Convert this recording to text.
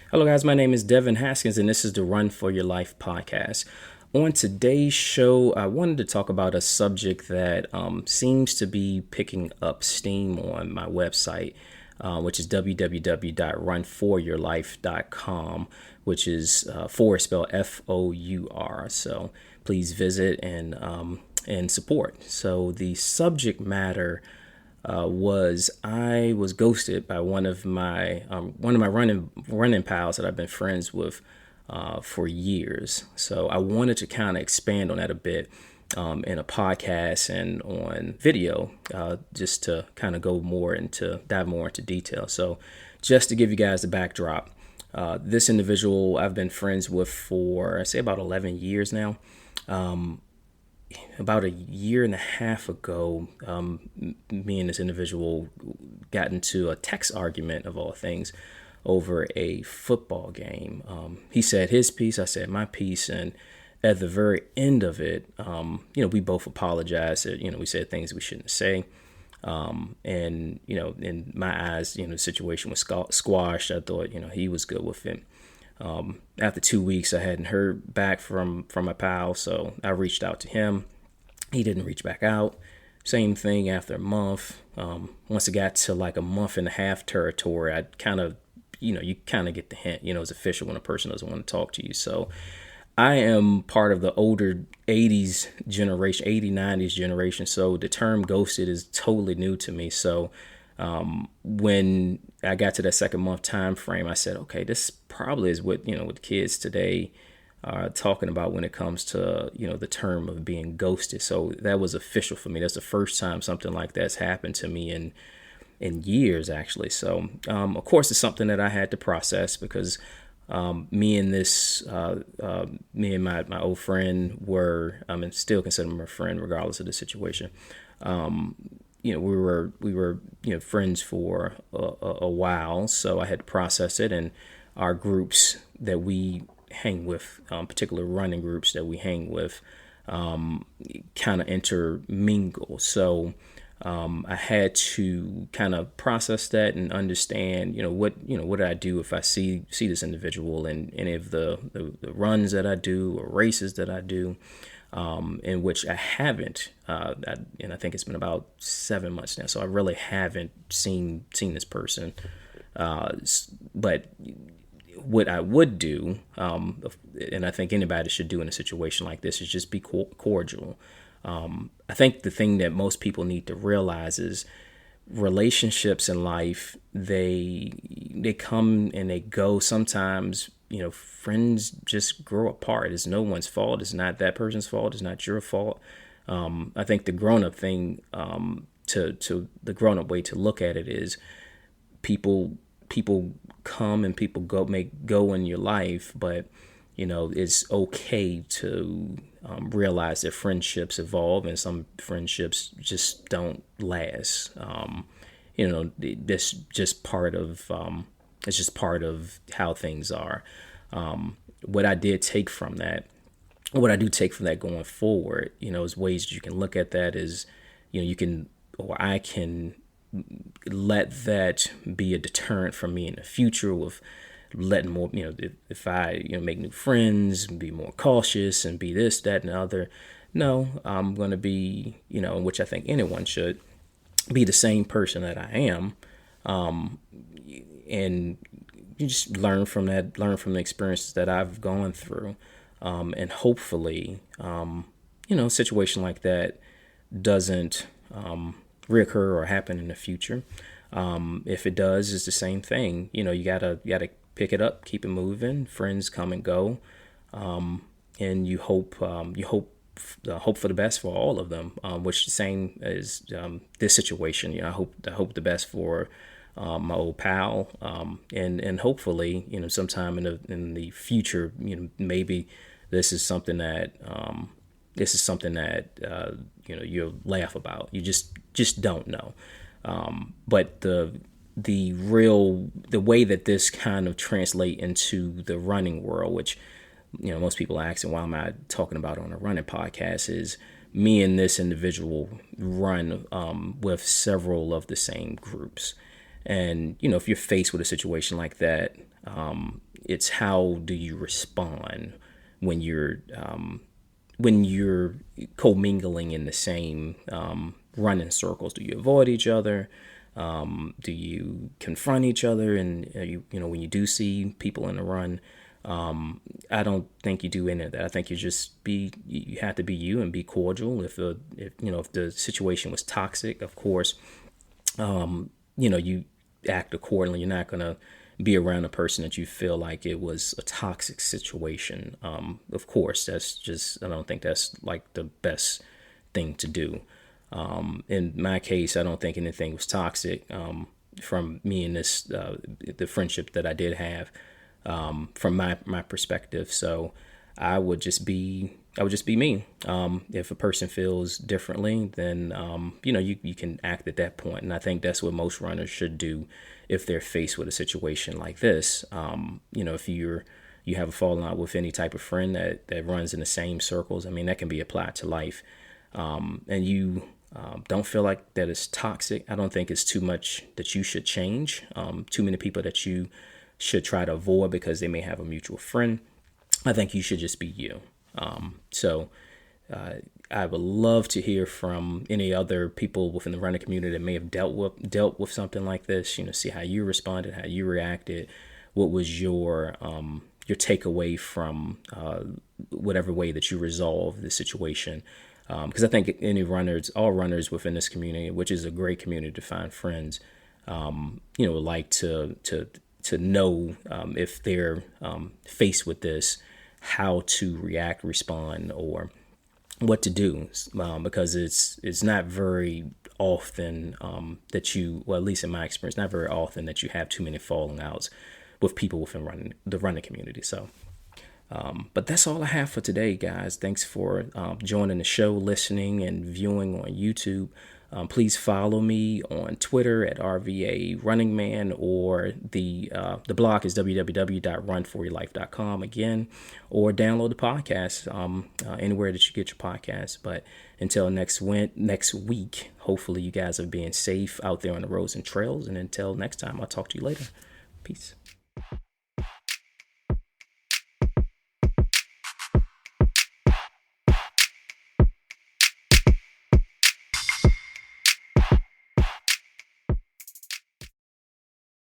Hello, guys. My name is Devin Haskins, and this is the Run for Your Life podcast. On today's show, I wanted to talk about a subject that seems to be picking up steam on my website, which is www.runforyourlife.com, which is for spelled FOUR. So please visit and support. So the subject matter was I was ghosted by one of my running pals that I've been friends with for years. So I wanted to kind of expand on that a bit in a podcast and on video, just to kind of dive more into detail. So just to give you guys the backdrop, this individual I've been friends with for, I say, about 11 years now. About a year and a half ago, me and this individual got into a text argument, of all things, over a football game. He said his piece, I said my piece, and at the very end of it, we both apologized. We said things we shouldn't say. And, in my eyes, the situation was squashed. I thought, he was good with it. After 2 weeks, I hadn't heard back from my pal, so I reached out to him. He didn't reach back out. Same thing after a month. Once it got to like a month and a half territory, I kind of, you kind of get the hint. It's official when a person doesn't want to talk to you. So I am part of the older 80s generation, 80s, 90s generation. So the term ghosted is totally new to me. So when I got to that second month time frame, I said, okay, this probably is what the kids today are talking about when it comes to the term of being ghosted. So that was official for me. That's the first time something like that's happened to me in years, actually. So of course, it's something that I had to process because me and my old friend were, and still consider him a friend regardless of the situation. We were friends for a while, so I had to process it, and our groups that we hang with, particular running groups that we hang with, kind of intermingle. So I had to kind of process that and understand, what did I do if I see this individual in any of the runs that I do or races that I do, in which I haven't, and I think it's been about 7 months now. So I really haven't seen this person, but what I would do, and I think anybody should do in a situation like this, is just be cordial. I think the thing that most people need to realize is relationships in life, they come and they go. Sometimes, friends just grow apart. It's no one's fault. It's not that person's fault. It's not your fault. I think the grown-up thing, to the grown-up way to look at it is people come and people go in your life, but it's okay to realize that friendships evolve and some friendships just don't last. This just part of it's just part of how things are. What I did take from that, what I do take from that going forward, is ways that you can look at that is, you can, or I can let that be a deterrent for me in the future with letting more, if I, make new friends, be more cautious and be this, that, and the other. No, I'm going to be, which I think anyone should be, the same person that I am. And you just learn from that, learn from the experiences that I've gone through. And hopefully, a situation like that doesn't, reoccur or happen in the future. If it does, it's the same thing. You gotta pick it up, keep it moving. Friends come and go, and you hope for the best for all of them. Which the same as this situation. I hope the best for my old pal, and hopefully sometime in the future, maybe this is something that you'll laugh about. You just don't know. But the way that this kind of translate into the running world, which most people are asking, why am I talking about it on a running podcast, is me and this individual run with several of the same groups. And if you're faced with a situation like that, It's how do you respond when you're commingling in the same running circles. Do you avoid each other? Do you confront each other? And when you do see people in the run, I don't think you do any of that. I think you have to be you and be cordial. If the situation was toxic, of course, you act accordingly. You're not gonna be around a person that you feel like it was a toxic situation. Of course, I don't think that's like the best thing to do. In my case, I don't think anything was toxic from me and the friendship that I did have from my perspective. So I would just be me. If a person feels differently, then you can act at that point, and I think that's what most runners should do if they're faced with a situation like this. If you have a falling out with any type of friend that runs in the same circles, I mean that can be applied to life, and you don't feel like that is toxic. I don't think it's too much that you should change. Too many people that you should try to avoid because they may have a mutual friend. I think you should just be you. So I would love to hear from any other people within the running community that may have dealt with something like this. See how you responded, how you reacted. What was your takeaway from whatever way that you resolved the situation? Because I think all runners within this community, which is a great community to find friends, would like to know if they're faced with this, how to react, respond, or what to do, because it's not very often that at least in my experience, not very often that you have too many falling outs with people within the running community. So, but that's all I have for today, guys. Thanks for joining the show, listening, and viewing on YouTube. Please follow me on Twitter at RVA Running Man, or the blog is www.runforyourlife.com again, or download the podcast anywhere that you get your podcasts. But until next week, hopefully you guys are being safe out there on the roads and trails. And until next time, I'll talk to you later. Peace.